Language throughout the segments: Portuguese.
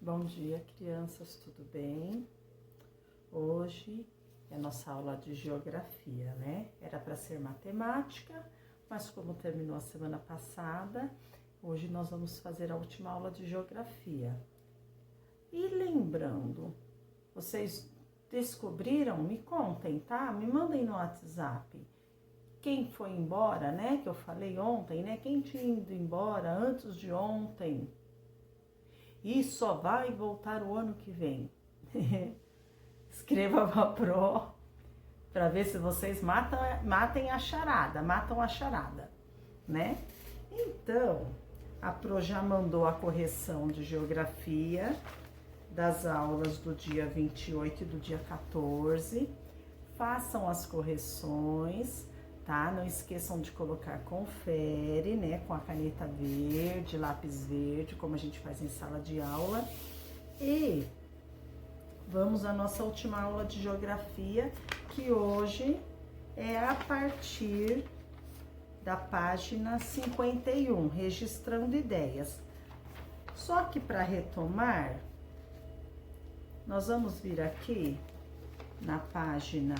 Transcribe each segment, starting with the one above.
Bom dia, crianças, tudo bem? Hoje é nossa aula de geografia, né? Era para ser matemática, mas como terminou a semana passada, hoje nós vamos fazer a última aula de geografia. E lembrando, vocês descobriram? Me contem, tá? Me mandem no WhatsApp. Quem foi embora, né? Que eu falei ontem, né? Quem tinha ido embora antes de ontem e só vai voltar o ano que vem. Escreva pra Pro para ver se vocês matam a charada, né? Então, a Pro já mandou a correção de geografia das aulas do dia 28 e do dia 14. Façam as correções, tá? Não esqueçam de colocar confere, né? Com a caneta verde, lápis verde, como a gente faz em sala de aula. E vamos à nossa última aula de geografia, que hoje é a partir da página 51, registrando ideias. Só que para retomar, nós vamos vir aqui na página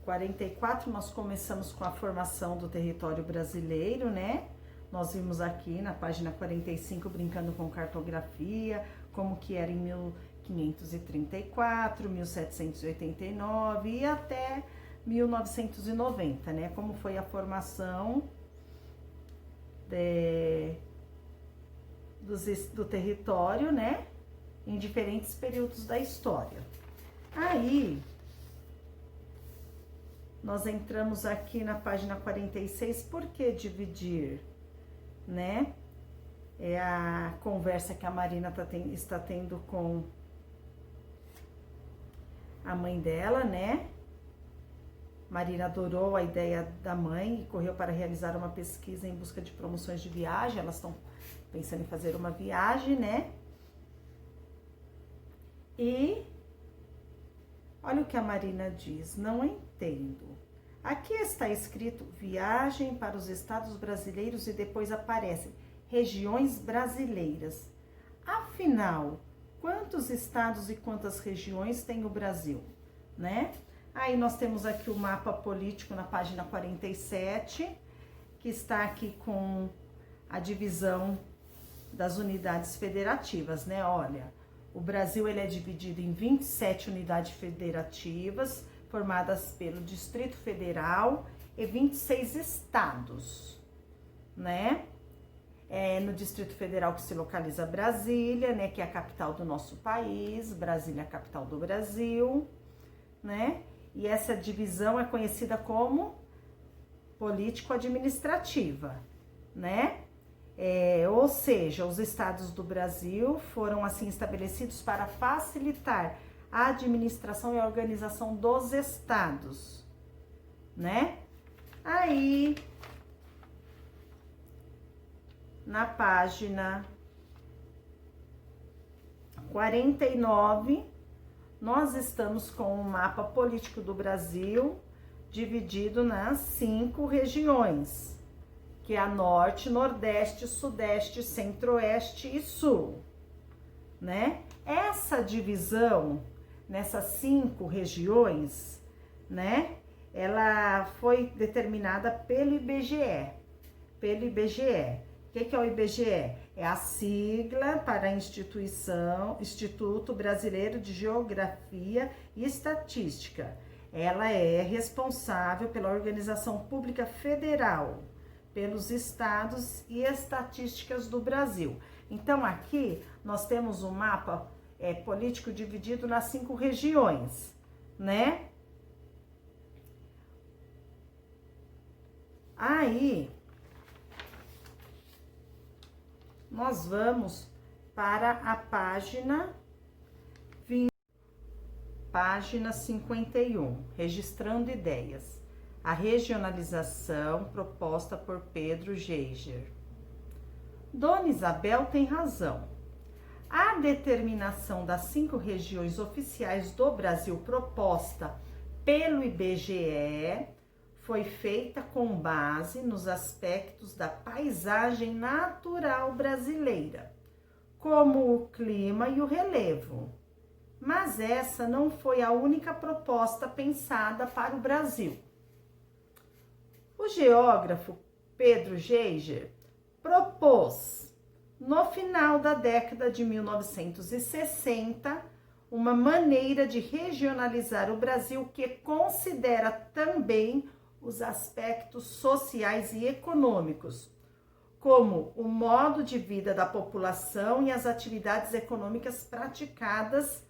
44, nós começamos com a formação do território brasileiro, né? Nós vimos aqui na página 45 brincando com cartografia, como que era em 1534, 1789 e até 1990, né? Como foi a formação do território, né? Em diferentes períodos da história. Aí, nós entramos aqui na página 46, por que dividir, né? É a conversa que a Marina está tendo com a mãe dela, né? Marina adorou a ideia da mãe e correu para realizar uma pesquisa em busca de promoções de viagem. Elas estão pensando em fazer uma viagem, né? E olha o que a Marina diz, não entendo. Aqui está escrito viagem para os estados brasileiros e depois aparece regiões brasileiras. Afinal, quantos estados e quantas regiões tem o Brasil, né? Aí nós temos aqui o mapa político na página 47, que está aqui com a divisão das unidades federativas, né? Olha, o Brasil ele é dividido em 27 unidades federativas, formadas pelo Distrito Federal e 26 estados, né? É no Distrito Federal que se localiza Brasília, né? Que é a capital do nosso país, Brasília é a capital do Brasil, né? E essa divisão é conhecida como político-administrativa, né? Ou seja, os estados do Brasil foram assim estabelecidos para facilitar a administração e a organização dos estados, né? Aí, na página 49, nós estamos com o mapa político do Brasil dividido nas 5 regiões, que é a Norte, Nordeste, Sudeste, Centro-Oeste e Sul, né? Essa divisão nessas 5 regiões, né? Ela foi determinada pelo IBGE. O que é o IBGE? É a sigla para a Instituto Brasileiro de Geografia e Estatística. Ela é responsável pela organização pública federal, pelos estados e estatísticas do Brasil. Então, aqui nós temos um mapa político dividido nas 5 regiões, né? Aí, nós vamos para a página 51, registrando ideias. A regionalização proposta por Pedro Geiger. Dona Isabel tem razão. A determinação das 5 regiões oficiais do Brasil proposta pelo IBGE foi feita com base nos aspectos da paisagem natural brasileira, como o clima e o relevo. Mas essa não foi a única proposta pensada para o Brasil. O geógrafo Pedro Geiger propôs, no final da década de 1960, uma maneira de regionalizar o Brasil que considera também os aspectos sociais e econômicos, como o modo de vida da população e as atividades econômicas praticadas.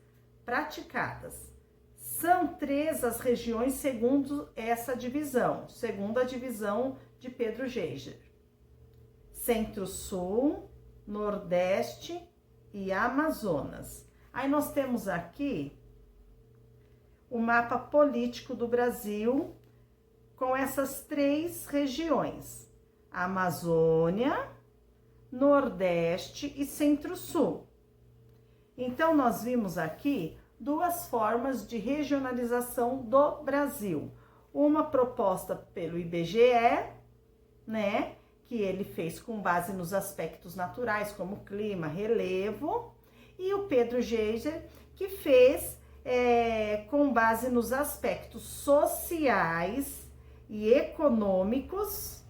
São 3 as regiões segundo essa divisão, segundo a divisão de Pedro Geiger: Centro-Sul, Nordeste e Amazonas. Aí nós temos aqui o mapa político do Brasil com essas 3 regiões: Amazônia, Nordeste e Centro-Sul. Então, nós vimos aqui 2 formas de regionalização do Brasil. Uma proposta pelo IBGE, né, que ele fez com base nos aspectos naturais, como clima, relevo, e o Pedro Geiger, que fez com base nos aspectos sociais e econômicos,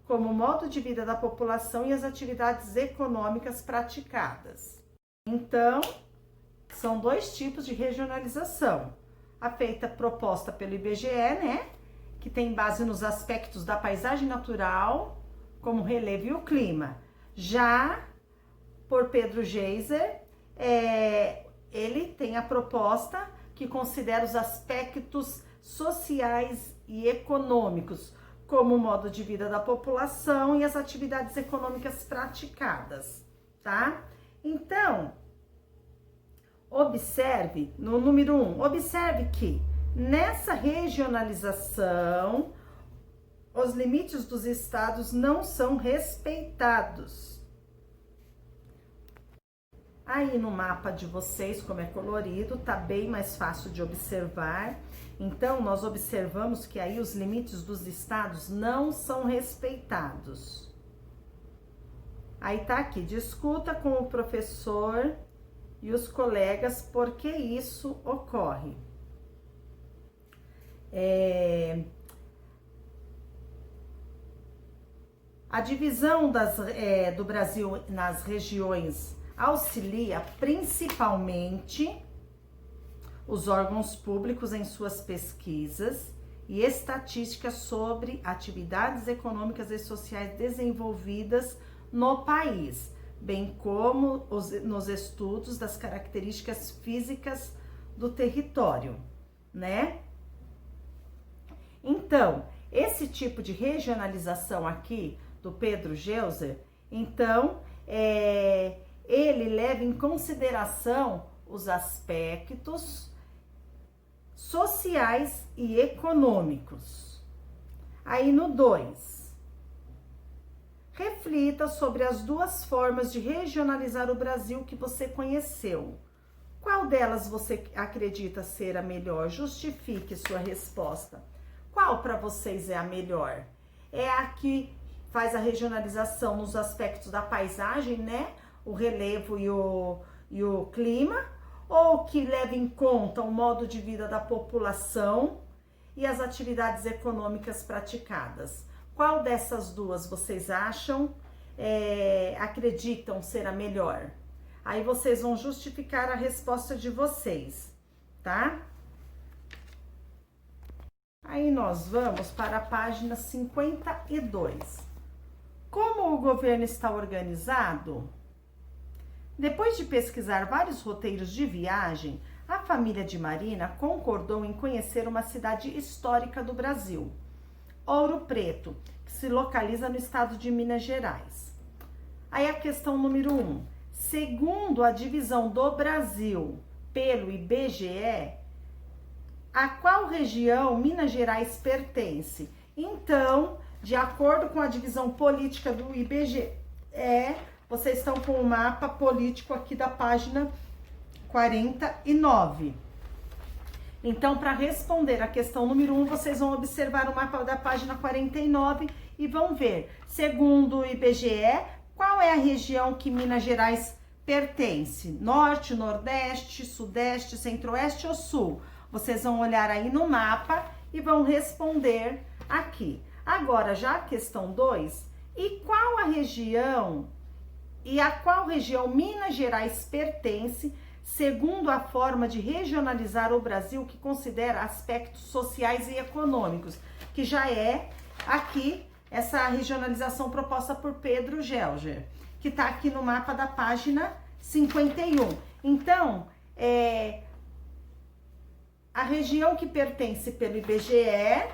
como o modo de vida da população e as atividades econômicas praticadas. Então, são 2 tipos de regionalização. A proposta pelo IBGE, né, que tem base nos aspectos da paisagem natural, como o relevo e o clima. Já por Pedro Geiger, ele tem a proposta que considera os aspectos sociais e econômicos, como o modo de vida da população e as atividades econômicas praticadas, tá? Então, observe, no número 1, observe que nessa regionalização, os limites dos estados não são respeitados. Aí no mapa de vocês, como é colorido, tá bem mais fácil de observar. Então, nós observamos que aí os limites dos estados não são respeitados. Aí tá aqui, discuta com o professor e os colegas por que isso ocorre. A divisão do Brasil nas regiões auxilia principalmente os órgãos públicos em suas pesquisas e estatísticas sobre atividades econômicas e sociais desenvolvidas no país, bem como nos estudos das características físicas do território, né? Então, esse tipo de regionalização aqui do Pedro Geiger, então, ele leva em consideração os aspectos sociais e econômicos. Aí no 2, reflita sobre as 2 formas de regionalizar o Brasil que você conheceu. Qual delas você acredita ser a melhor? Justifique sua resposta. Qual para vocês é a melhor? É a que faz a regionalização nos aspectos da paisagem, né? O relevo e o clima, ou que leva em conta o modo de vida da população e as atividades econômicas praticadas? Qual dessas 2 vocês acham, acreditam ser a melhor? Aí vocês vão justificar a resposta de vocês, tá? Aí nós vamos para a página 52. Como o governo está organizado? Depois de pesquisar vários roteiros de viagem, a família de Marina concordou em conhecer uma cidade histórica do Brasil, Ouro Preto, que se localiza no estado de Minas Gerais. Aí a questão número 1. Segundo a divisão do Brasil pelo IBGE, a qual região Minas Gerais pertence? Então, de acordo com a divisão política do IBGE, vocês estão com o mapa político aqui da página 49. Então, para responder a questão número 1, vocês vão observar o mapa da página 49 e vão ver, segundo o IBGE, qual é a região que Minas Gerais pertence? Norte, Nordeste, Sudeste, Centro-Oeste ou Sul? Vocês vão olhar aí no mapa e vão responder aqui. Agora, já a questão 2, e qual a região a qual região Minas Gerais pertence, segundo a forma de regionalizar o Brasil que considera aspectos sociais e econômicos, que já é aqui essa regionalização proposta por Pedro Gelger, que está aqui no mapa da página 51. Então, a região que pertence pelo IBGE,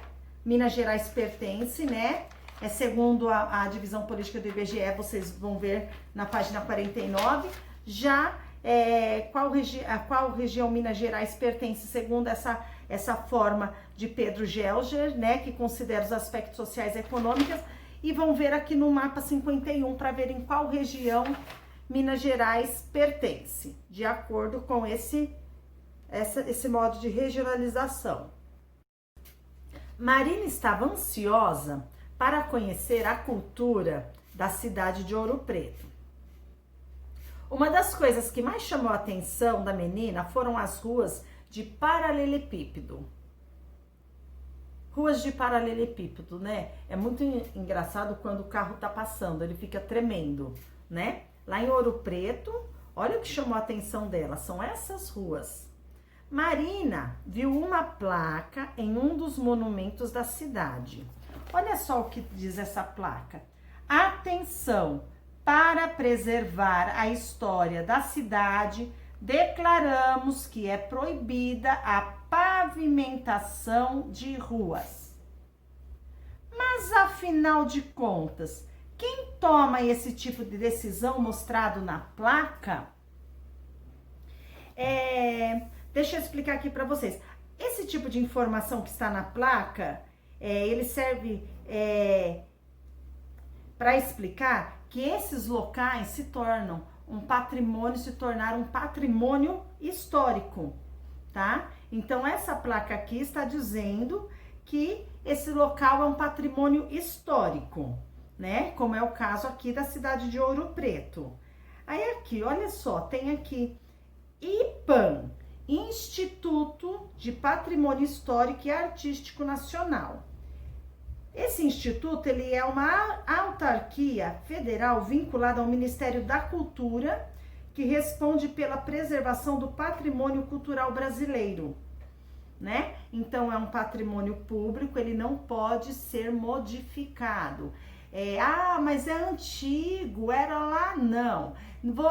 Minas Gerais pertence, né? Segundo a divisão política do IBGE, vocês vão ver na página 49. Já qual região Minas Gerais pertence, segundo essa forma de Pedro Gelger, né? Que considera os aspectos sociais e econômicos. E vão ver aqui no mapa 51 para ver em qual região Minas Gerais pertence, de acordo com esse modo de regionalização. Marina estava ansiosa para conhecer a cultura da cidade de Ouro Preto. Uma das coisas que mais chamou a atenção da menina foram as ruas de paralelepípedo. Ruas de paralelepípedo, né? É muito engraçado quando o carro tá passando, ele fica tremendo, né? Lá em Ouro Preto, olha o que chamou a atenção dela, são essas ruas. Marina viu uma placa em um dos monumentos da cidade. Olha só o que diz essa placa. Atenção, para preservar a história da cidade, declaramos que é proibida a pavimentação de ruas. Mas, afinal de contas, quem toma esse tipo de decisão mostrado na placa? Deixa eu explicar aqui para vocês. Esse tipo de informação que está na placa, ele serve para explicar que esses locais se tornaram um patrimônio histórico, tá? Então, essa placa aqui está dizendo que esse local é um patrimônio histórico, né? Como é o caso aqui da cidade de Ouro Preto. Aí aqui, olha só, tem aqui IPAN, Instituto de Patrimônio Histórico e Artístico Nacional. Esse instituto, ele é uma autarquia federal vinculada ao Ministério da Cultura, que responde pela preservação do patrimônio cultural brasileiro, né? Então, é um patrimônio público, ele não pode ser modificado. Mas é antigo, era lá, não.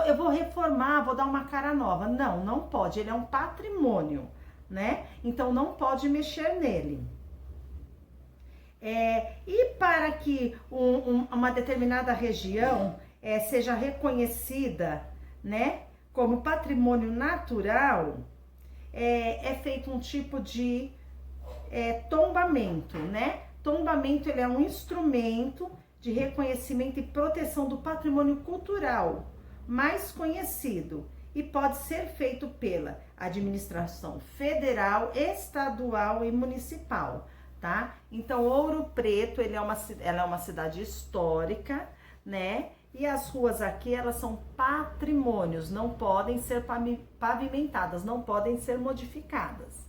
Eu vou reformar, vou dar uma cara nova. Não, não pode, ele é um patrimônio, né? Então, não pode mexer nele. E para que uma determinada região seja reconhecida, né, como patrimônio natural, é feito um tipo de tombamento, né? Tombamento, ele é um instrumento de reconhecimento e proteção do patrimônio cultural mais conhecido e pode ser feito pela administração federal, estadual e municipal, tá? Então, Ouro Preto, ela é uma cidade histórica, né? E as ruas aqui, elas são patrimônios, não podem ser pavimentadas, não podem ser modificadas.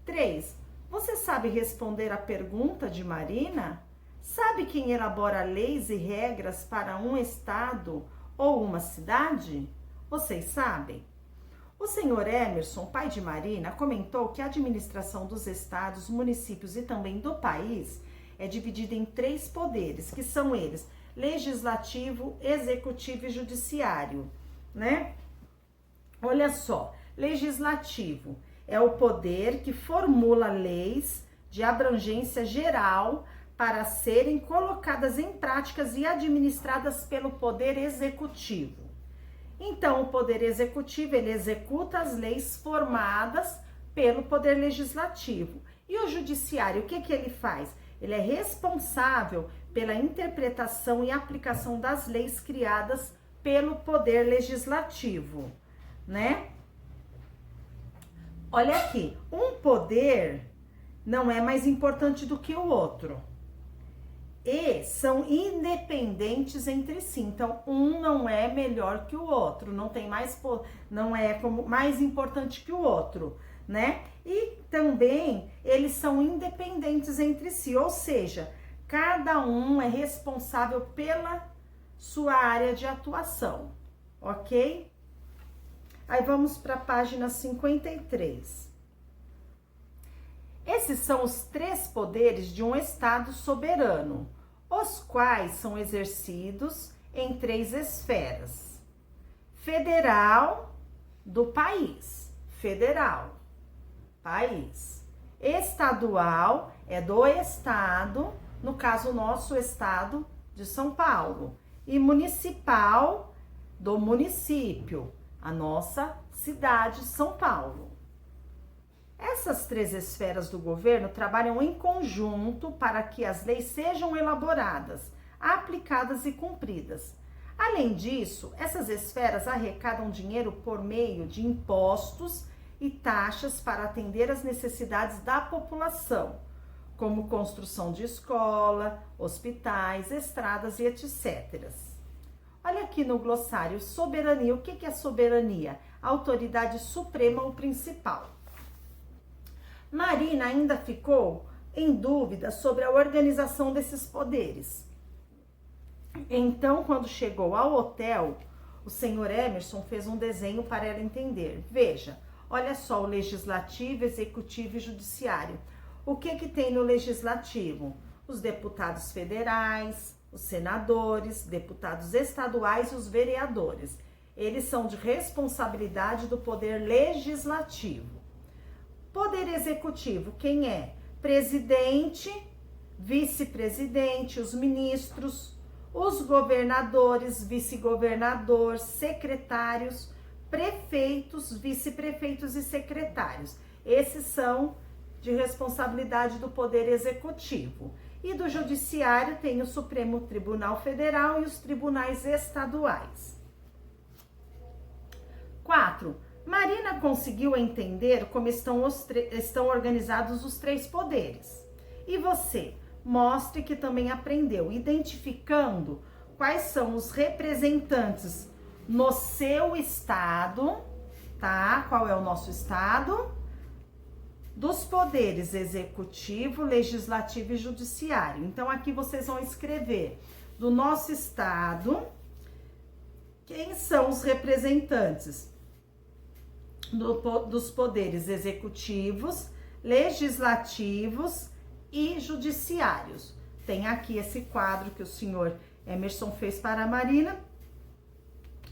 3. Você sabe responder a pergunta de Marina? Sabe quem elabora leis e regras para um estado ou uma cidade? Vocês sabem? O senhor Emerson, pai de Marina, comentou que a administração dos estados, municípios e também do país é dividida em 3 poderes, que são eles: legislativo, executivo e judiciário, né? Olha só, legislativo é o poder que formula leis de abrangência geral para serem colocadas em práticas e administradas pelo poder executivo. Então, o poder executivo, ele executa as leis formadas pelo poder legislativo. E o judiciário, o que ele faz? Ele é responsável pela interpretação e aplicação das leis criadas pelo poder legislativo, né? Olha aqui, um poder não é mais importante do que o outro. E são independentes entre si. Então, um não é melhor que o outro, não é como mais importante que o outro, né? E também eles são independentes entre si, ou seja, cada um é responsável pela sua área de atuação, ok? Aí vamos para a página 53. Esses são os 3 poderes de um Estado soberano, os quais são exercidos em 3 esferas. Federal, do país. Federal, país. Estadual, é do Estado, no caso, o nosso Estado de São Paulo. E municipal, do município, a nossa cidade, São Paulo. Essas 3 esferas do governo trabalham em conjunto para que as leis sejam elaboradas, aplicadas e cumpridas. Além disso, essas esferas arrecadam dinheiro por meio de impostos e taxas para atender às necessidades da população, como construção de escola, hospitais, estradas e etc. Olha aqui no glossário, soberania. O que é soberania? A autoridade suprema ou principal. Marina ainda ficou em dúvida sobre a organização desses poderes. Então, quando chegou ao hotel, o senhor Emerson fez um desenho para ela entender. Veja, olha só, o legislativo, executivo e judiciário. O que tem no legislativo? Os deputados federais, os senadores, deputados estaduais e os vereadores. Eles são de responsabilidade do poder legislativo. Poder executivo, quem é? Presidente, vice-presidente, os ministros, os governadores, vice-governador, secretários, prefeitos, vice-prefeitos e secretários. Esses são de responsabilidade do Poder Executivo. E do Judiciário tem o Supremo Tribunal Federal e os tribunais estaduais. 4. Marina conseguiu entender como estão organizados os 3 poderes. E você? Mostre que também aprendeu, identificando quais são os representantes no seu estado, tá? Qual é o nosso estado? Dos poderes executivo, legislativo e judiciário. Então, aqui vocês vão escrever do nosso estado, quem são os representantes dos poderes executivos, legislativos e judiciários. Tem aqui esse quadro que o senhor Emerson fez para a Marina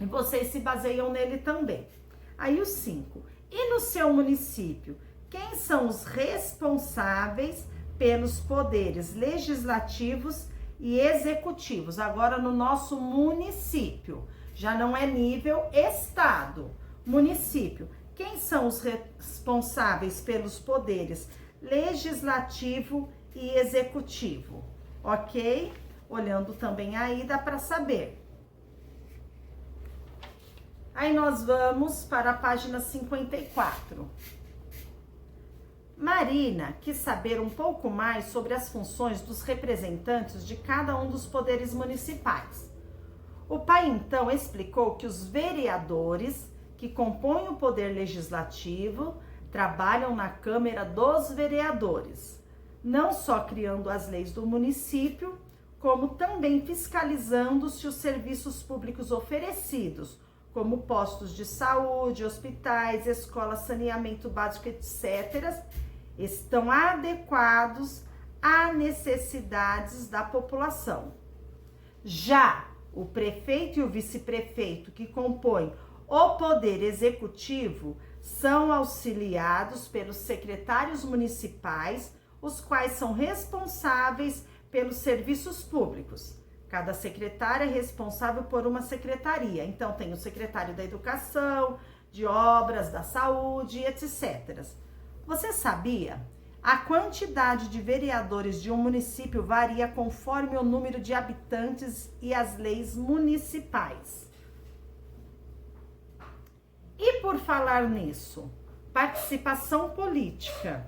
e vocês se baseiam nele também. Aí o 5. E no seu município, quem são os responsáveis pelos poderes legislativos e executivos? Agora no nosso município, já não é nível estado, município. Quem são os responsáveis pelos poderes legislativo e executivo? Ok? Olhando também aí, dá para saber. Aí nós vamos para a página 54. Marina quis saber um pouco mais sobre as funções dos representantes de cada um dos poderes municipais. O pai então explicou que os vereadores, que compõem o poder legislativo, trabalham na Câmara dos Vereadores, não só criando as leis do município, como também fiscalizando se os serviços públicos oferecidos, como postos de saúde, hospitais, escolas, saneamento básico, etc., estão adequados às necessidades da população. Já o prefeito e o vice-prefeito, que compõem o poder executivo, são auxiliados pelos secretários municipais, os quais são responsáveis pelos serviços públicos. Cada secretário é responsável por uma secretaria. Então, tem o secretário da Educação, de Obras, da Saúde, etc. Você sabia? A quantidade de vereadores de um município varia conforme o número de habitantes e as leis municipais. E por falar nisso, Participação política.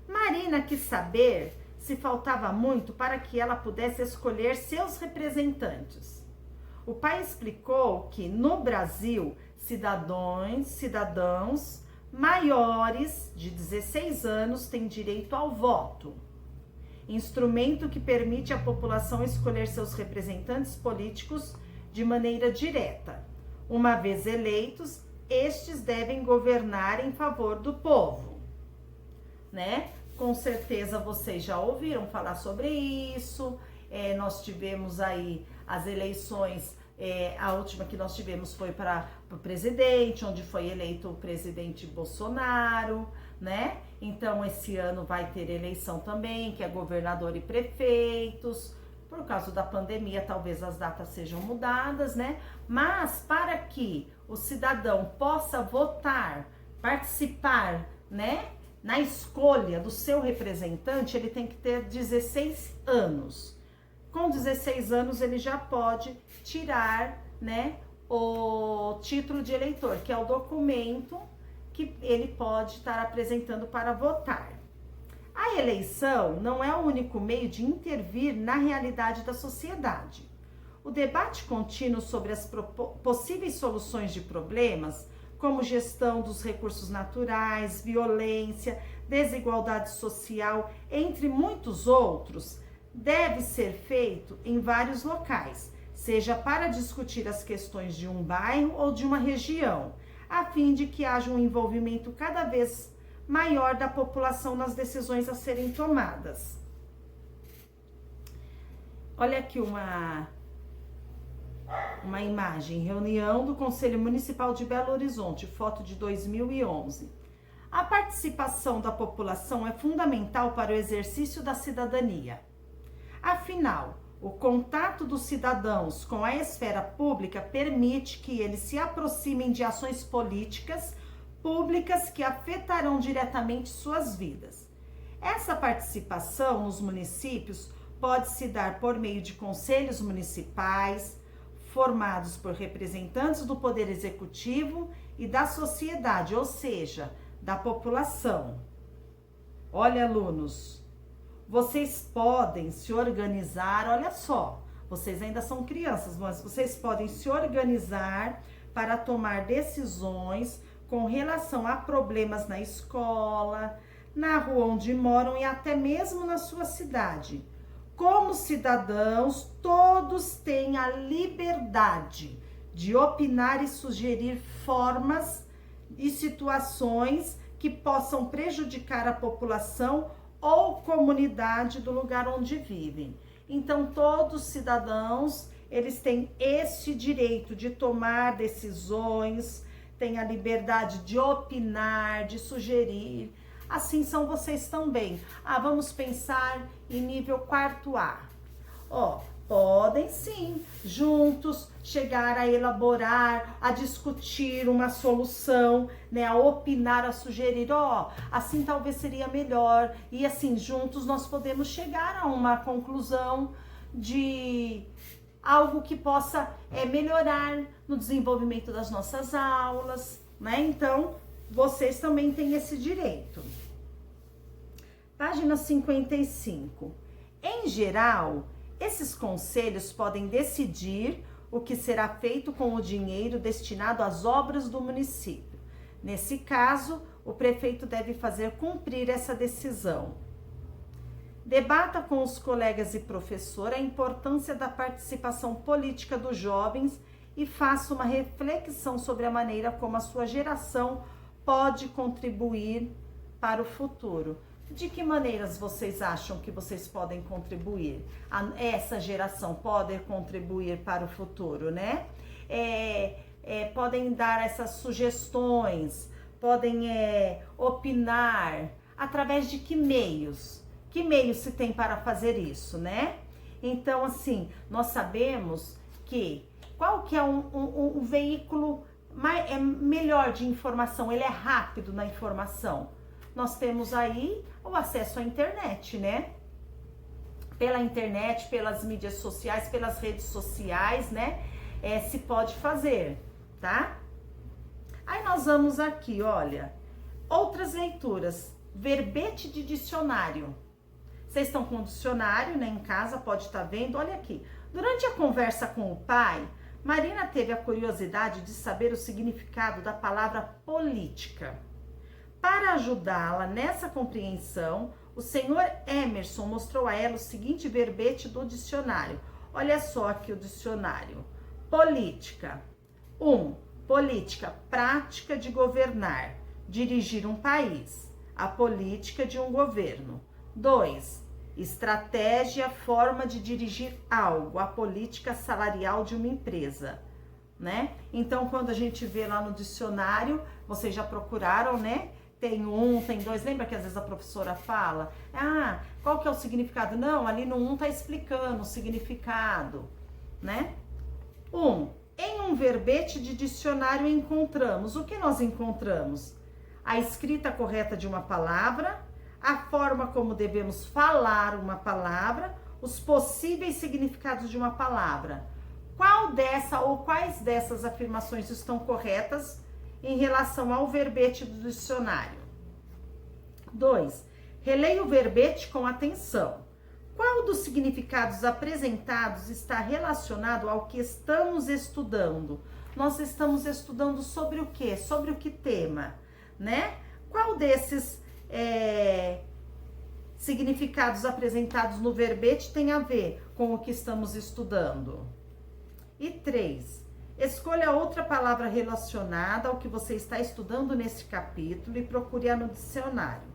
Marina quis saber se faltava muito para que ela pudesse escolher seus representantes. O pai explicou que no Brasil, cidadãos maiores de 16 anos têm direito ao voto, instrumento que permite à população escolher seus representantes políticos de maneira direta. Uma vez eleitos, estes devem governar em favor do povo, né? Com certeza vocês já ouviram falar sobre isso. Nós tivemos aí as eleições, a última que nós tivemos foi para o presidente, onde foi eleito o presidente Bolsonaro, né? Então esse ano vai ter eleição também, que é governador e prefeitos. Por causa da pandemia, talvez as datas sejam mudadas, né? Mas para que o cidadão possa votar, participar, né, na escolha do seu representante, ele tem que ter 16 anos. Com 16 anos, ele já pode tirar, né, o título de eleitor, que é o documento que ele pode estar apresentando para votar. A eleição não é o único meio de intervir na realidade da sociedade. O debate contínuo sobre as possíveis soluções de problemas, como gestão dos recursos naturais, violência, desigualdade social, entre muitos outros, deve ser feito em vários locais, seja para discutir as questões de um bairro ou de uma região, a fim de que haja um envolvimento cada vez maior da população nas decisões a serem tomadas. Olha aqui uma imagem, reunião do Conselho Municipal de Belo Horizonte, foto de 2011. A participação da população é fundamental para o exercício da cidadania. Afinal, o contato dos cidadãos com a esfera pública permite que eles se aproximem de ações políticas públicas que afetarão diretamente suas vidas. Essa participação nos municípios pode se dar por meio de conselhos municipais, formados por representantes do Poder Executivo e da sociedade, ou seja, da população. Olha, alunos, vocês podem se organizar, olha só, vocês ainda são crianças, mas vocês podem se organizar para tomar decisões com relação a problemas na escola, na rua onde moram e até mesmo na sua cidade. Como cidadãos, todos têm a liberdade de opinar e sugerir formas e situações que possam prejudicar a população ou comunidade do lugar onde vivem. Então, todos os cidadãos, eles têm esse direito de tomar decisões, têm a liberdade de opinar, de sugerir. Assim são vocês também. Vamos pensar em nível 4º A. Podem sim, juntos, chegar a elaborar, a discutir uma solução, né, a opinar, a sugerir, assim talvez seria melhor. E assim, juntos nós podemos chegar a uma conclusão de algo que possa melhorar no desenvolvimento das nossas aulas, né? Então, vocês também têm esse direito. Página 55. Em geral, esses conselhos podem decidir o que será feito com o dinheiro destinado às obras do município. Nesse caso, o prefeito deve fazer cumprir essa decisão. Debata com os colegas e professor a importância da participação política dos jovens e faça uma reflexão sobre a maneira como a sua geração pode contribuir para o futuro. De que maneiras vocês acham que vocês podem contribuir? Essa geração pode contribuir para o futuro, né? Podem dar essas sugestões, podem opinar. Através de que meios? Que meios se tem para fazer isso, né? Então, assim, nós sabemos que qual que é um veículo melhor de informação, ele é rápido na informação. Nós temos aí o acesso à internet, né? Pela internet, pelas mídias sociais, pelas redes sociais, né? Se pode fazer, tá? Aí nós vamos aqui, olha, outras leituras. Verbete de dicionário. Vocês estão com o dicionário, né, em casa, pode estar vendo. Olha aqui. Durante a conversa com o pai, Marina teve a curiosidade de saber o significado da palavra política. Para ajudá-la nessa compreensão, o senhor Emerson mostrou a ela o seguinte verbete do dicionário. Olha só aqui o dicionário. Política. 1. Política, prática de governar, dirigir um país. A política de um governo. 2. Estratégia, forma de dirigir algo, a política salarial de uma empresa, né? Então, quando a gente vê lá no dicionário, vocês já procuraram, né? Tem 1, tem 2, lembra que às vezes a professora fala? Ah, qual que é o significado? Não, ali no 1 tá explicando o significado, né? 1. Em um verbete de dicionário encontramos, o que nós encontramos? A escrita correta de uma palavra, a forma como devemos falar uma palavra, os possíveis significados de uma palavra. Qual dessa ou quais dessas afirmações estão corretas em relação ao verbete do dicionário? 2. Releia o verbete com atenção. Qual dos significados apresentados está relacionado ao que estamos estudando? Nós estamos estudando sobre o quê? Sobre o que tema, né? Qual desses significados apresentados no verbete tem a ver com o que estamos estudando? E 3. Escolha outra palavra relacionada ao que você está estudando nesse capítulo e procure-a no dicionário.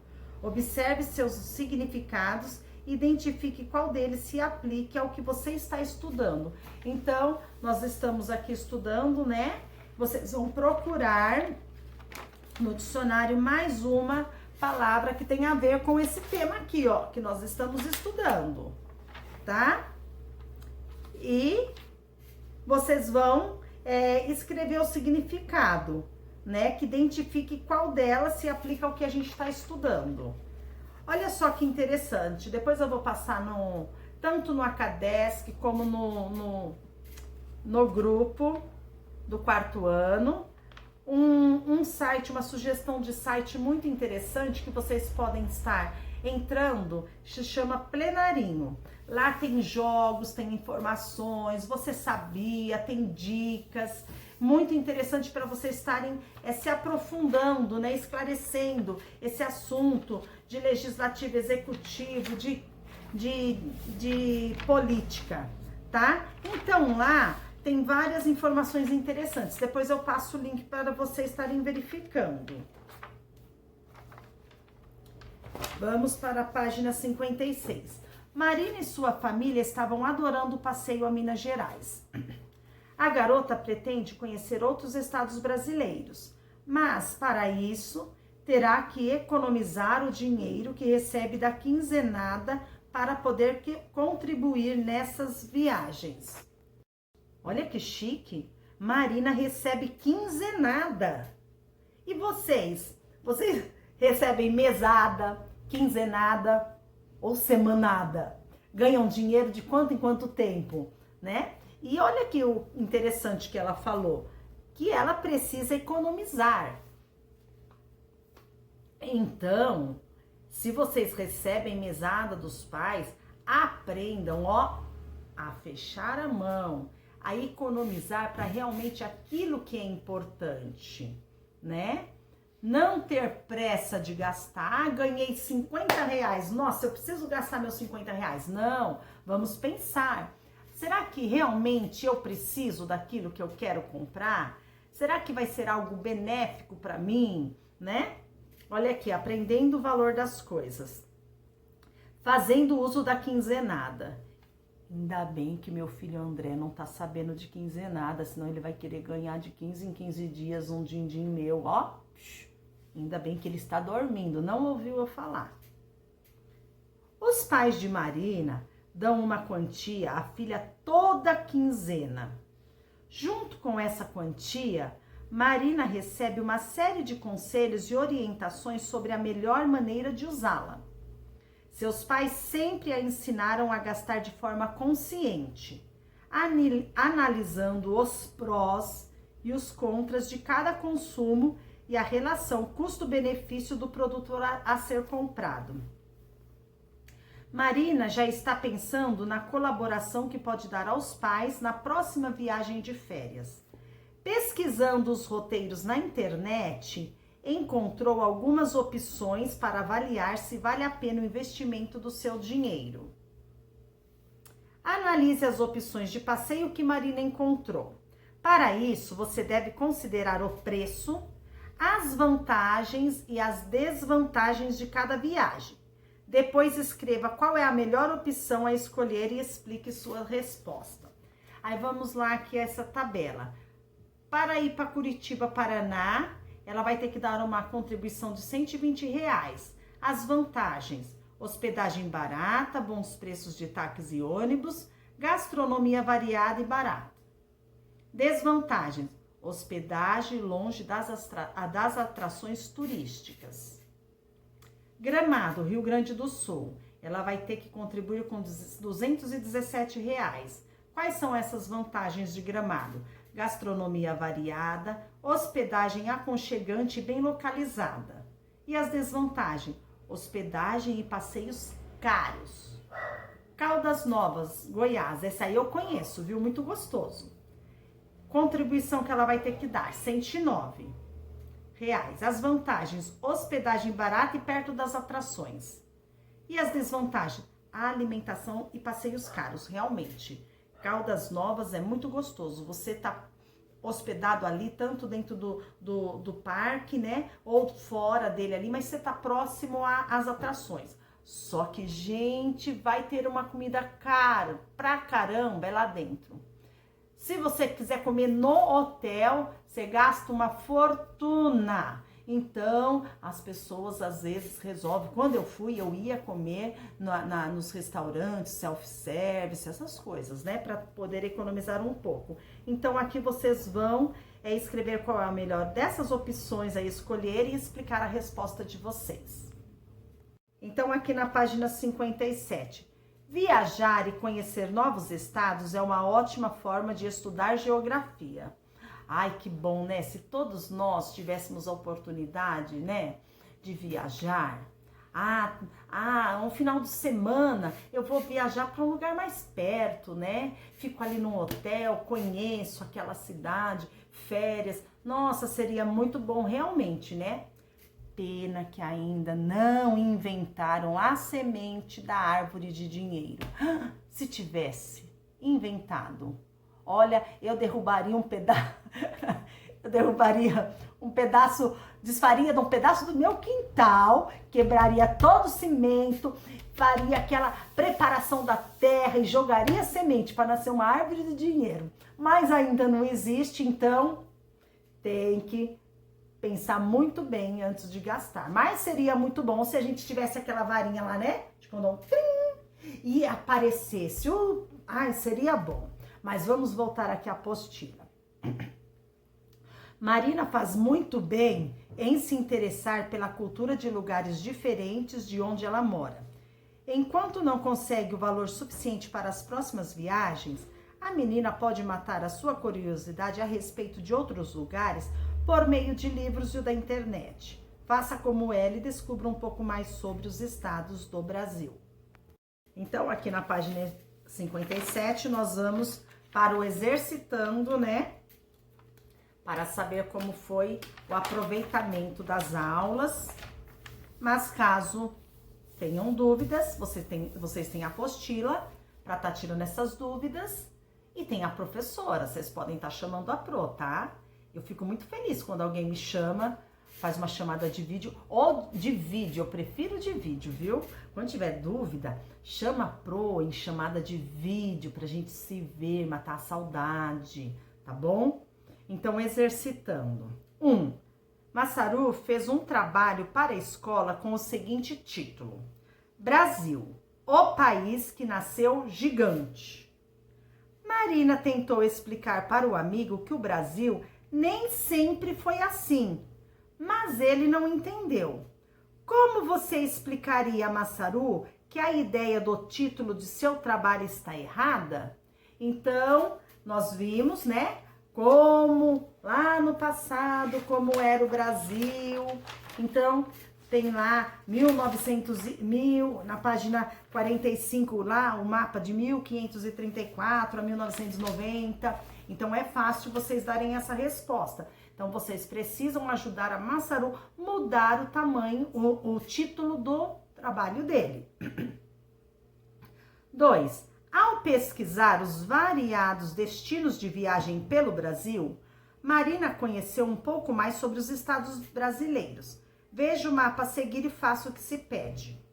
Observe seus significados e identifique qual deles se aplique ao que você está estudando. Então, nós estamos aqui estudando, né? Vocês vão procurar no dicionário mais uma palavra que tem a ver com esse tema aqui, ó, que nós estamos estudando, tá? E vocês vão escrever o significado, né? Que identifique qual delas se aplica ao que a gente está estudando. Olha só que interessante. Depois eu vou passar tanto no Acadesc como no grupo do 4º ano. Um site, uma sugestão de site muito interessante que vocês podem estar entrando, se chama Plenarinho. Lá tem jogos, tem informações, você sabia, tem dicas, muito interessante para vocês estarem se aprofundando, né, esclarecendo esse assunto de legislativo, executivo, de política, tá? Então lá tem várias informações interessantes. Depois eu passo o link para vocês estarem verificando. Vamos para a página 56. Marina e sua família estavam adorando o passeio a Minas Gerais. A garota pretende conhecer outros estados brasileiros, mas para isso terá que economizar o dinheiro que recebe da quinzenada para poder contribuir nessas viagens. Olha que chique, Marina recebe quinzenada. E vocês? Vocês recebem mesada, quinzenada ou semanada? Ganham dinheiro de quanto em quanto tempo, né? E olha que o interessante que ela falou, que ela precisa economizar. Então, se vocês recebem mesada dos pais, aprendam, ó, a fechar a mão, a economizar para realmente aquilo que é importante, né? Não ter pressa de gastar. Ah, ganhei 50 reais. Nossa, eu preciso gastar meus 50 reais. Não, vamos pensar. Será que realmente eu preciso daquilo que eu quero comprar? Será que vai ser algo benéfico para mim, né? Olha aqui, aprendendo o valor das coisas. Fazendo uso da quinzenada. Ainda bem que meu filho André não tá sabendo de quinzenada, senão ele vai querer ganhar de 15 em 15 dias um din-din meu, ó. Ainda bem que ele está dormindo, não ouviu eu falar. Os pais de Marina dão uma quantia à filha toda quinzena. Junto com essa quantia, Marina recebe uma série de conselhos e orientações sobre a melhor maneira de usá-la. Seus pais sempre a ensinaram a gastar de forma consciente, analisando os prós e os contras de cada consumo e a relação custo-benefício do produto a ser comprado. Marina já está pensando na colaboração que pode dar aos pais na próxima viagem de férias. Pesquisando os roteiros na internet, encontrou algumas opções para avaliar se vale a pena o investimento do seu dinheiro. Analise as opções de passeio que Marina encontrou. Para isso, você deve considerar o preço, as vantagens e as desvantagens de cada viagem. Depois escreva qual é a melhor opção a escolher e explique sua resposta. Aí vamos lá aqui essa tabela. Para ir para Curitiba, Paraná, ela vai ter que dar uma contribuição de R$120. As vantagens: hospedagem barata, bons preços de táxi e ônibus, gastronomia variada e barata. Desvantagens: hospedagem longe das atrações turísticas. Gramado, Rio Grande do Sul, ela vai ter que contribuir com R$217. Quais são essas vantagens de Gramado? Gastronomia variada, hospedagem aconchegante e bem localizada. E as desvantagens? Hospedagem e passeios caros. Caldas Novas, Goiás, essa aí eu conheço, viu? Muito gostoso. Contribuição que ela vai ter que dar, R$109. As vantagens: hospedagem barata e perto das atrações. E as desvantagens? A alimentação e passeios caros, realmente. Caldas Novas é muito gostoso. Você tá hospedado ali, tanto dentro do parque, né? Ou fora dele ali, mas você tá próximo às atrações. Só que, gente, vai ter uma comida cara pra caramba, é lá dentro. Se você quiser comer no hotel, você gasta uma fortuna. Então, as pessoas às vezes resolvem. Quando eu fui, eu ia comer nos restaurantes, self-service, essas coisas, né? Para poder economizar um pouco. Então, aqui vocês vão escrever qual é a melhor dessas opções a escolher e explicar a resposta de vocês. Então, aqui na página 57. Viajar e conhecer novos estados é uma ótima forma de estudar geografia. Ai, que bom, né? Se todos nós tivéssemos a oportunidade, né, de viajar. Um final de semana eu vou viajar para um lugar mais perto, né? Fico ali num hotel, conheço aquela cidade, férias. Nossa, seria muito bom realmente, né? Pena que ainda não inventaram a semente da árvore de dinheiro. Se tivesse inventado, olha, eu derrubaria desfaria de um pedaço do meu quintal, quebraria todo o cimento, faria aquela preparação da terra e jogaria semente para nascer uma árvore de dinheiro. Mas ainda não existe, então tem que pensar muito bem antes de gastar. Mas seria muito bom se a gente tivesse aquela varinha lá, né? Tipo, não, e aparecesse. Seria bom. Mas vamos voltar aqui à apostila. Marina faz muito bem em se interessar pela cultura de lugares diferentes de onde ela mora. Enquanto não consegue o valor suficiente para as próximas viagens, a menina pode matar a sua curiosidade a respeito de outros lugares por meio de livros e da internet. Faça como ela e descubra um pouco mais sobre os estados do Brasil. Então, aqui na página 57, nós vamos para o exercitando, né? Para saber como foi o aproveitamento das aulas. Mas caso tenham dúvidas, vocês têm a apostila para estar tirando essas dúvidas. E tem a professora, vocês podem estar chamando a pro, tá? Eu fico muito feliz quando alguém me chama, faz uma chamada de vídeo, ou de vídeo, eu prefiro de vídeo, viu? Quando tiver dúvida, chama a pro em chamada de vídeo pra gente se ver, matar a saudade, tá bom? Então, exercitando. 1. Massaru fez um trabalho para a escola com o seguinte título: Brasil, o país que nasceu gigante. Marina tentou explicar para o amigo que o Brasil nem sempre foi assim, mas ele não entendeu. Como você explicaria a Massaru que a ideia do título de seu trabalho está errada? Então, nós vimos, né, como lá no passado, como era o Brasil. Então, tem lá 1000, na página 45, lá o mapa de 1534 a 1990. Então, é fácil vocês darem essa resposta. Então, vocês precisam ajudar a Massaru mudar o tamanho, o título do trabalho dele. 2. Ao pesquisar os variados destinos de viagem pelo Brasil, Marina conheceu um pouco mais sobre os estados brasileiros. Veja o mapa a seguir e faça o que se pede.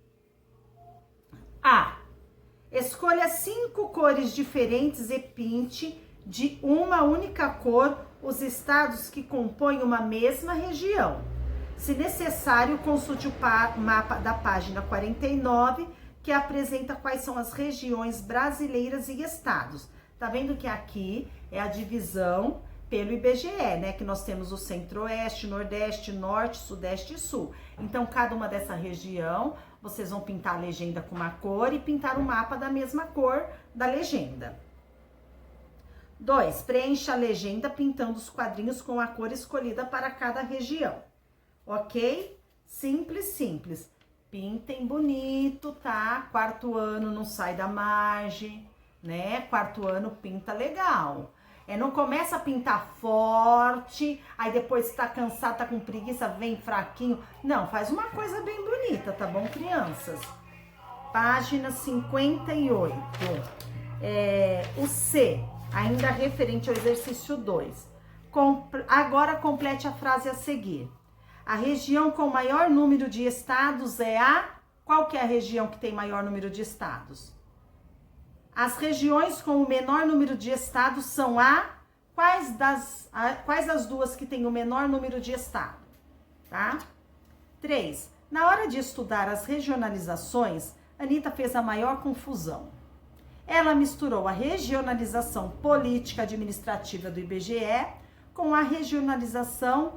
A. Escolha 5 cores diferentes e pinte de uma única cor os estados que compõem uma mesma região. Se necessário, consulte o mapa da página 49, que apresenta quais são as regiões brasileiras e estados. Tá vendo que aqui é a divisão pelo IBGE, né? Que nós temos o Centro-Oeste, Nordeste, Norte, Sudeste e Sul. Então, cada uma dessa região, vocês vão pintar a legenda com uma cor e pintar o mapa da mesma cor da legenda. 2. Preencha a legenda pintando os quadrinhos com a cor escolhida para cada região. Ok? Simples, simples. Pintem bonito, tá? 4º ano não sai da margem, né? 4º ano pinta legal. Não começa a pintar forte, aí depois tá cansado, tá com preguiça, vem fraquinho. Não, faz uma coisa bem bonita, tá bom, crianças? Página 58. O C, ainda referente ao exercício 2. Agora complete a frase a seguir. A região com maior número de estados é a... Qual que é a região que tem maior número de estados? As regiões com o menor número de estados são quais das duas que tem o menor número de estado? Tá? 3. Na hora de estudar as regionalizações, Anitta fez a maior confusão. Ela misturou a regionalização política administrativa do IBGE com a regionalização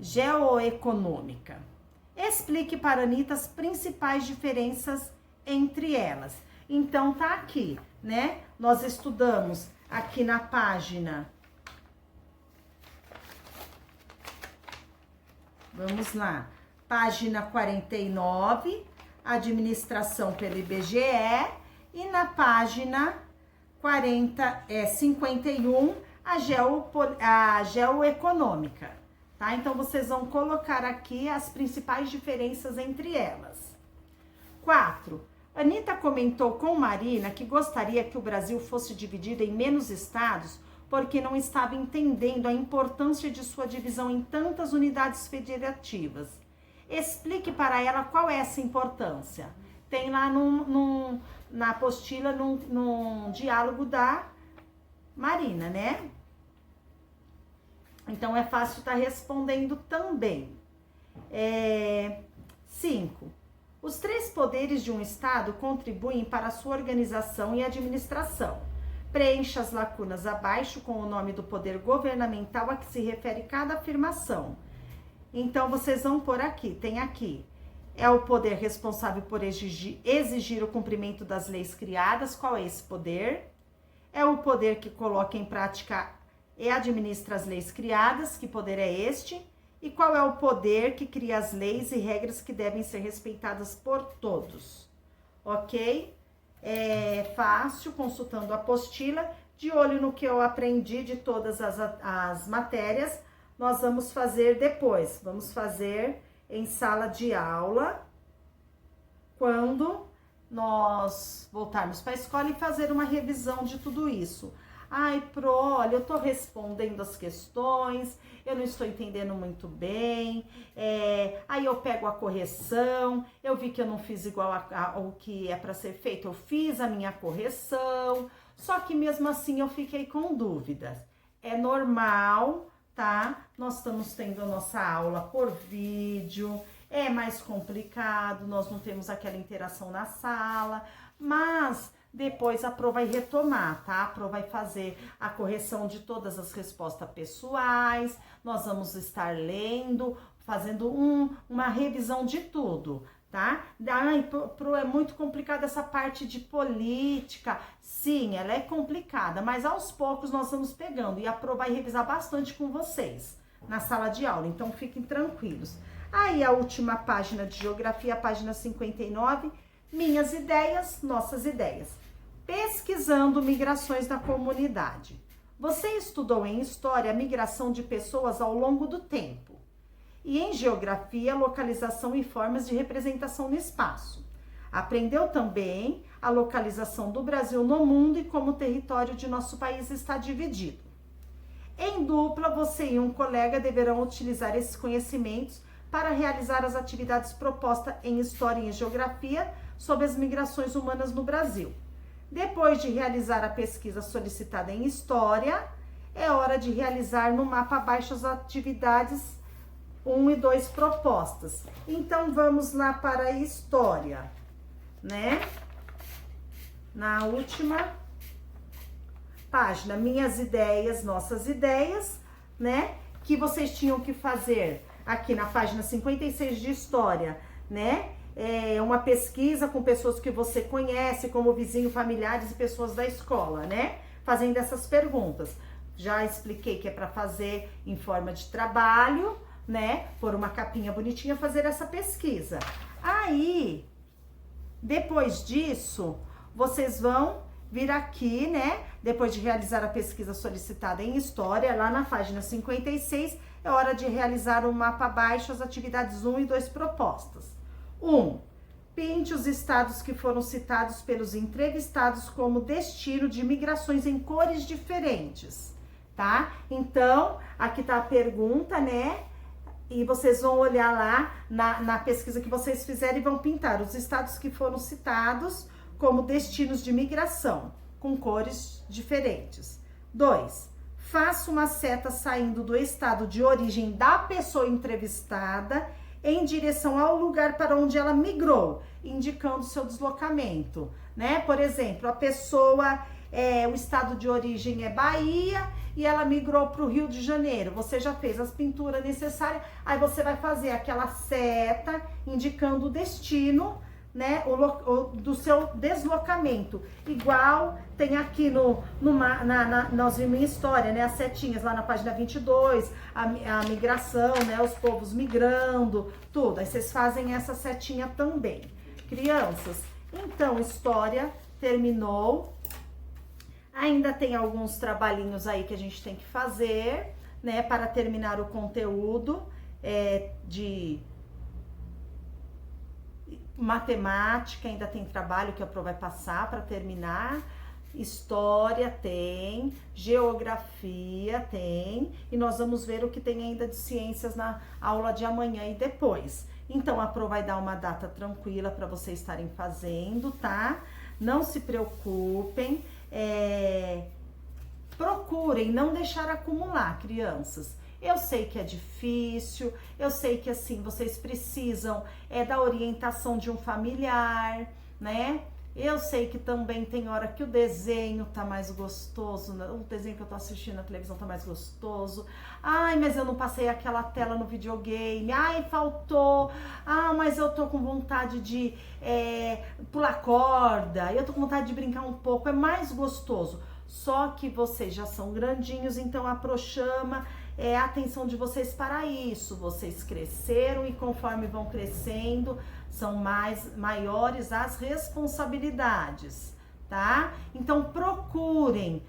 geoeconômica. Explique para Anitta as principais diferenças entre elas. Então, tá aqui, né? Nós estudamos aqui na página. Vamos lá. Página 49, administração pelo IBGE. E na página 51, a geoeconômica. Tá? Então, vocês vão colocar aqui as principais diferenças entre elas. 4. Anitta comentou com Marina que gostaria que o Brasil fosse dividido em menos estados porque não estava entendendo a importância de sua divisão em tantas unidades federativas. Explique para ela qual é essa importância. Tem lá na apostila, num diálogo da Marina, né? Então, é fácil estar respondendo também. 5. Os 3 poderes de um Estado contribuem para a sua organização e administração. Preencha as lacunas abaixo com o nome do poder governamental a que se refere cada afirmação. Então, vocês vão por aqui, tem aqui. É o poder responsável por exigir o cumprimento das leis criadas. Qual é esse poder? É o poder que coloca em prática e administra as leis criadas. Que poder é este? E qual é o poder que cria as leis e regras que devem ser respeitadas por todos? Ok? É fácil, consultando a apostila, de olho no que eu aprendi de todas as matérias, nós vamos fazer depois. Vamos fazer em sala de aula, quando nós voltarmos para a escola e fazer uma revisão de tudo isso. Ai, Pro, olha, eu tô respondendo as questões, eu não estou entendendo muito bem, aí eu pego a correção, eu vi que eu não fiz igual ao que é para ser feito, eu fiz a minha correção, só que mesmo assim eu fiquei com dúvidas. É normal, tá? Nós estamos tendo a nossa aula por vídeo, é mais complicado, nós não temos aquela interação na sala, mas depois a Pro vai retomar, tá? A Pro vai fazer a correção de todas as respostas pessoais, nós vamos estar lendo, fazendo uma revisão de tudo, tá? Ai, é muito complicado essa parte de política. Sim, ela é complicada, mas aos poucos nós vamos pegando e a Pro vai revisar bastante com vocês na sala de aula, então fiquem tranquilos. Aí a última página de geografia, a página 59, minhas ideias, nossas ideias. Pesquisando migrações na comunidade. Você estudou em história a migração de pessoas ao longo do tempo. E em geografia, localização e formas de representação no espaço. Aprendeu também a localização do Brasil no mundo e como o território de nosso país está dividido. Em dupla, você e um colega deverão utilizar esses conhecimentos para realizar as atividades propostas em História e em Geografia sobre as migrações humanas no Brasil. Depois de realizar a pesquisa solicitada em História, é hora de realizar no mapa abaixo as atividades 1 e 2 propostas. Então, vamos lá para a História, né? Na última página, minhas ideias, nossas ideias, né? Que vocês tinham que fazer aqui na página 56 de História, né? Uma pesquisa com pessoas que você conhece, como vizinho, familiares e pessoas da escola, né? Fazendo essas perguntas. Já expliquei que é para fazer em forma de trabalho, né? Por uma capinha bonitinha, fazer essa pesquisa. Aí, depois disso, vocês vão vir aqui, né? Depois de realizar a pesquisa solicitada em História, lá na página 56, é hora de realizar o mapa abaixo, as atividades 1 e 2 propostas. 1. Pinte os estados que foram citados pelos entrevistados como destino de migrações em cores diferentes, tá? Então, aqui tá a pergunta, né? E vocês vão olhar lá na pesquisa que vocês fizeram e vão pintar os estados que foram citados como destinos de migração, com cores diferentes. 2. Faça uma seta saindo do estado de origem da pessoa entrevistada em direção ao lugar para onde ela migrou, indicando seu deslocamento, né? Por exemplo, a pessoa, o estado de origem é Bahia e ela migrou para o Rio de Janeiro. Você já fez as pinturas necessárias, aí você vai fazer aquela seta indicando o destino, né, do seu deslocamento. Igual tem aqui nós vimos em História, né, as setinhas lá na página 22, a migração, né, os povos migrando, tudo. Aí vocês fazem essa setinha também. Crianças, então, História terminou. Ainda tem alguns trabalhinhos aí que a gente tem que fazer, né, para terminar o conteúdo de matemática. Ainda tem trabalho que a Pro vai passar para terminar. História tem, geografia tem, e nós vamos ver o que tem ainda de ciências na aula de amanhã e depois. Então a Pro vai dar uma data tranquila para vocês estarem fazendo, tá? Não se preocupem, procurem não deixar acumular, crianças. Eu sei que é difícil, eu sei que assim, vocês precisam da orientação de um familiar, né? Eu sei que também tem hora que o desenho tá mais gostoso, né? O desenho que eu tô assistindo na televisão tá mais gostoso. Ai, mas eu não passei aquela tela no videogame. Ai, faltou. Ah, mas eu tô com vontade de pular corda. Eu tô com vontade de brincar um pouco. É mais gostoso. Só que vocês já são grandinhos, então a Pro chama a atenção de vocês para isso. Vocês cresceram e conforme vão crescendo, são maiores as responsabilidades, tá? Então procurem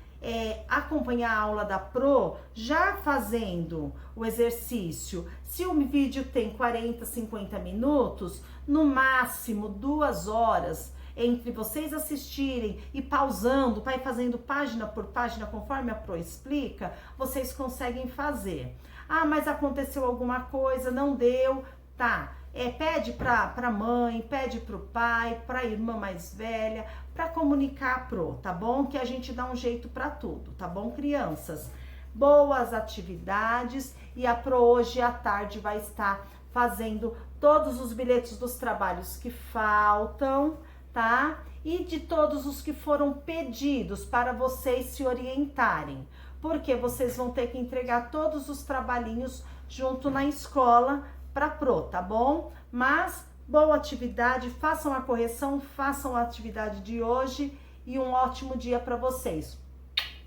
acompanhar a aula da Pro já fazendo o exercício. Se o vídeo tem 40, 50 minutos, no máximo 2 horas, entre vocês assistirem e pausando, para ir fazendo página por página, conforme a Pro explica, vocês conseguem fazer. Ah, mas aconteceu alguma coisa, não deu, tá? Pede pra mãe, pede pro pai, pra irmã mais velha, pra comunicar a Pro, tá bom? Que a gente dá um jeito pra tudo, tá bom, crianças? Boas atividades, e a Pro hoje à tarde vai estar fazendo todos os bilhetes dos trabalhos que faltam, tá? E de todos os que foram pedidos para vocês se orientarem, porque vocês vão ter que entregar todos os trabalhinhos junto na escola para Pro, tá bom? Mas Boa atividade, façam a correção, façam a atividade de hoje e um ótimo dia para vocês.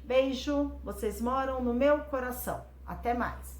Beijo, vocês moram no meu coração. Até mais.